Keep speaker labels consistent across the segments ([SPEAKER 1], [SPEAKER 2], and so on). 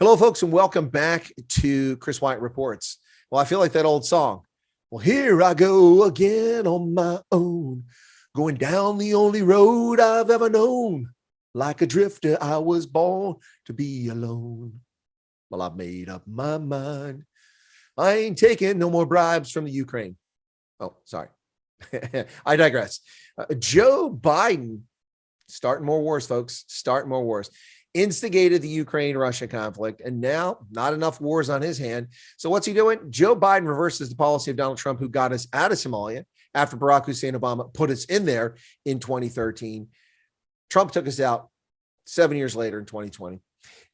[SPEAKER 1] Hello, folks, and welcome back to Chris Wyatt Reports. Well, I feel like that old song. Well, here I go again on my own, going down the only road I've ever known. Like a drifter, I was born to be alone. Well, I've made up my mind. I ain't taking no more bribes from the Ukraine. Oh, sorry. I digress. Joe Biden, starting more wars, folks, starting more wars. Instigated the Ukraine-Russia conflict, and now not enough wars on his hand. So what's he doing? Joe Biden reverses the policy of Donald Trump, who got us out of Somalia after Barack Hussein Obama put us in there in 2013. Trump took us out 7 years later in 2020.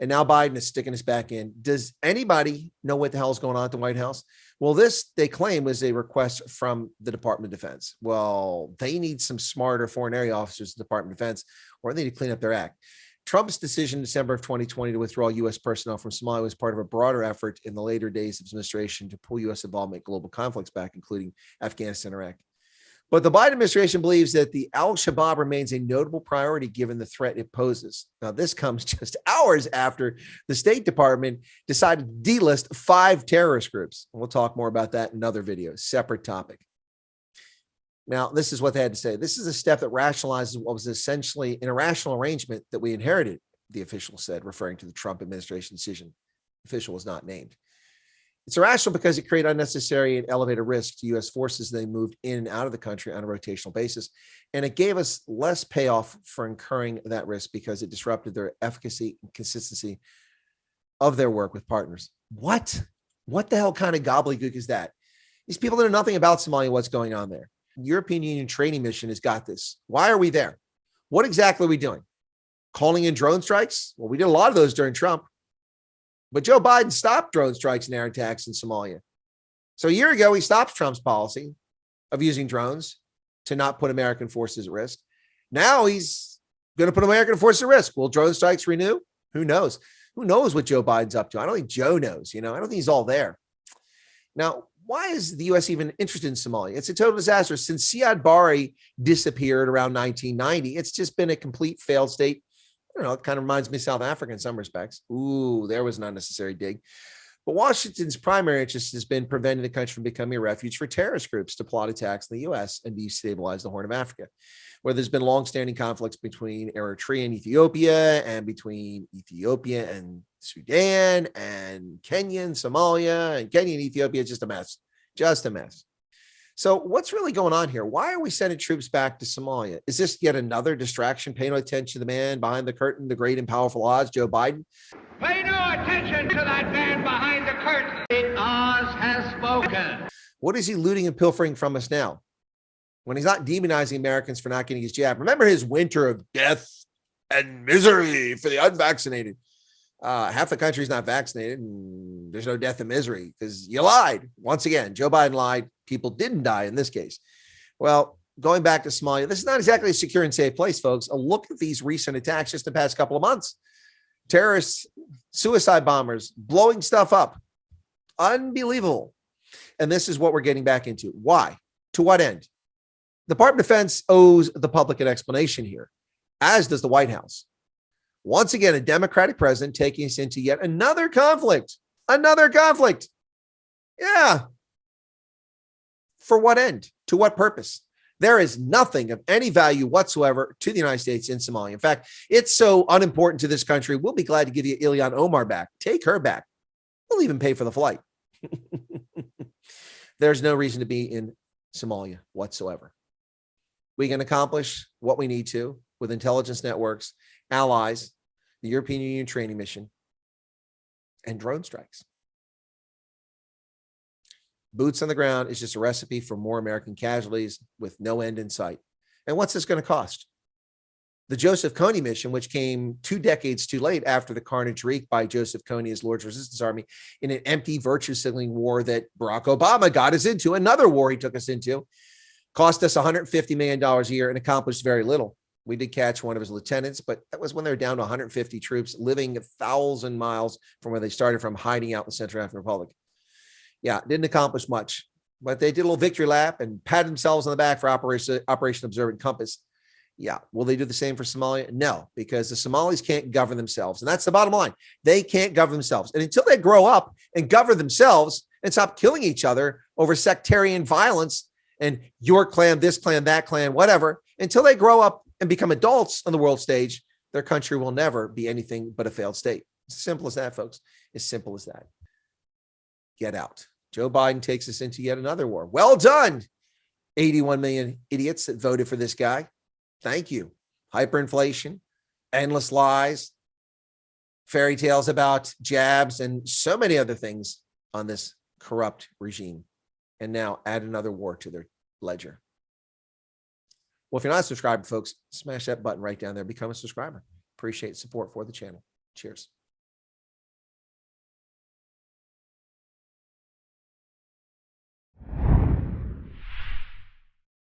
[SPEAKER 1] And now Biden is sticking us back in. Does anybody know what the hell is going on at the White House? Well, this, they claim, was a request from the Department of Defense. Well, they need some smarter foreign area officers at the Department of Defense, or they need to clean up their act. Trump's decision in December of 2020 to withdraw U.S. personnel from Somalia was part of a broader effort in the later days of his administration to pull U.S. involvement in global conflicts back, including Afghanistan and Iraq. But the Biden administration believes that the Al-Shabab remains a notable priority given the threat it poses. Now, this comes just hours after the State Department decided to delist 5 terrorist groups. We'll talk more about that in another video, separate topic. Now, this is what they had to say. This is a step that rationalizes what was essentially an irrational arrangement that we inherited, the official said, referring to the Trump administration decision. The official was not named. It's irrational because it created unnecessary and elevated risk to U.S. forces. They moved in and out of the country on a rotational basis, and it gave us less payoff for incurring that risk because it disrupted their efficacy and consistency of their work with partners. What the hell kind of gobbledygook is that? These people know nothing about Somalia, what's going on there. European Union training mission has got this. Why are we there? What exactly are we doing? Calling in drone strikes? Well, we did a lot of those during Trump, but Joe Biden stopped drone strikes and air attacks in Somalia. So a year ago, he stopped Trump's policy of using drones to not put American forces at risk. Now he's going to put American forces at risk. Will drone strikes renew? Who knows? Who knows what Joe Biden's up to? I don't think Joe knows. I don't think he's all there. Now, why is the U.S. even interested in Somalia? It's a total disaster. Since Siad Barre disappeared around 1990, it's just been a complete failed state. I don't know, it kind of reminds me of South Africa in some respects. Ooh, there was an unnecessary dig. But Washington's primary interest has been preventing the country from becoming a refuge for terrorist groups to plot attacks in the U.S. and destabilize the Horn of Africa, where there's been longstanding conflicts between Eritrea and Ethiopia, and between Ethiopia and Sudan, and Kenya and Somalia, and Kenya and Ethiopia. Just a mess. Just a mess. So what's really going on here? Why are we sending troops back to Somalia? Is this yet another distraction? Pay no attention to the man behind the curtain, the great and powerful Oz, Joe Biden.
[SPEAKER 2] Pay no attention to that man behind the curtain. Oz has spoken.
[SPEAKER 1] What is he looting and pilfering from us now, when he's not demonizing Americans for not getting his jab? Remember his winter of death and misery for the unvaccinated. Half the country's not vaccinated, and there's no death and misery because you lied. Once again, Joe Biden lied. People didn't die in this case. Well, going back to Somalia, this is not exactly a secure and safe place, folks. A look at these recent attacks just the past couple of months. Terrorists, suicide bombers, blowing stuff up. Unbelievable. And this is what we're getting back into. Why? To what end? The Department of Defense owes the public an explanation here, as does the White House. Once again, a Democratic president taking us into yet another conflict. Another conflict. Yeah. For what end? To what purpose? There is nothing of any value whatsoever to the United States in Somalia. In fact, it's so unimportant to this country, we'll be glad to give you Ilhan Omar back. Take her back. We'll even pay for the flight. There's no reason to be in Somalia whatsoever. We can accomplish what we need to with intelligence networks, allies, the European Union training mission, and drone strikes. Boots on the ground is just a recipe for more American casualties with no end in sight. And what's this going to cost? The Joseph Kony mission, which came 2 decades too late after the carnage wreaked by Joseph Kony, his Lord's Resistance Army, in an empty virtue signaling war that Barack Obama got us into, another war he took us into, cost us $150 million a year and accomplished very little. We did catch one of his lieutenants, but that was when they were down to 150 troops living 1,000 miles from where they started from, hiding out in the Central African Republic. Yeah, didn't accomplish much, but they did a little victory lap and patted themselves on the back for Operation Observant Compass. Yeah. Will they do the same for Somalia? No, because the Somalis can't govern themselves. And that's the bottom line. They can't govern themselves. And until they grow up and govern themselves and stop killing each other over sectarian violence and your clan, this clan, that clan, whatever, until they grow up and become adults on the world stage, their country will never be anything but a failed state. As simple as that, folks. As simple as that. Get out. Joe Biden takes us into yet another war. Well done, 81 million idiots that voted for this guy. Thank you. Hyperinflation, endless lies, fairy tales about jabs, and so many other things on this corrupt regime. And now add another war to their ledger. Well, if you're not subscribed, folks, smash that button right down there. Become a subscriber. Appreciate support for the channel. Cheers.